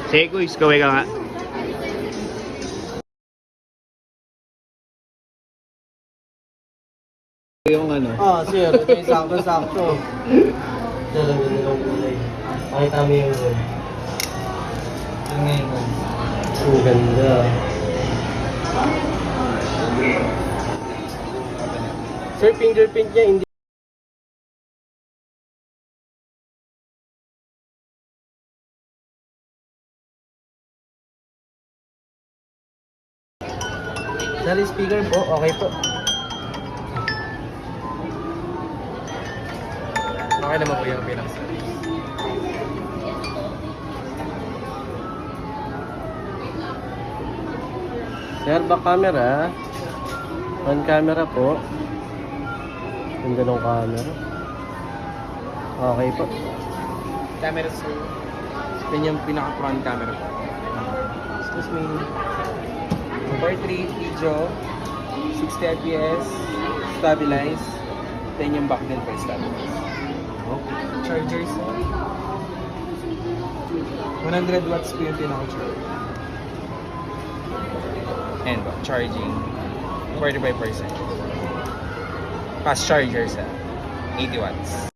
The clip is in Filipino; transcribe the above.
Sige, Kuis, kaway ka nga. Yung ano? Sir. Ito yung sakto-sakto. Ito lang yun yung kulay. Pakita mo yung wood. Yung ngayon. Ang ganda. Sir, fingerprint niya hindi. Sir, speaker po. Okay po. Okay naman po yung pinaka-service. Sir, back camera. On camera po. Ganda ng camera. Okay po. Camera sir. Yan yung pinaka-front camera po. Excuse me. 4.3 video, 60 fps, stabilize. Then yung back din po stabilize. Okay. Charger sir. 100 watts po yung pinaka-charger. And charging 45%. Fast charger sir. 80 watts.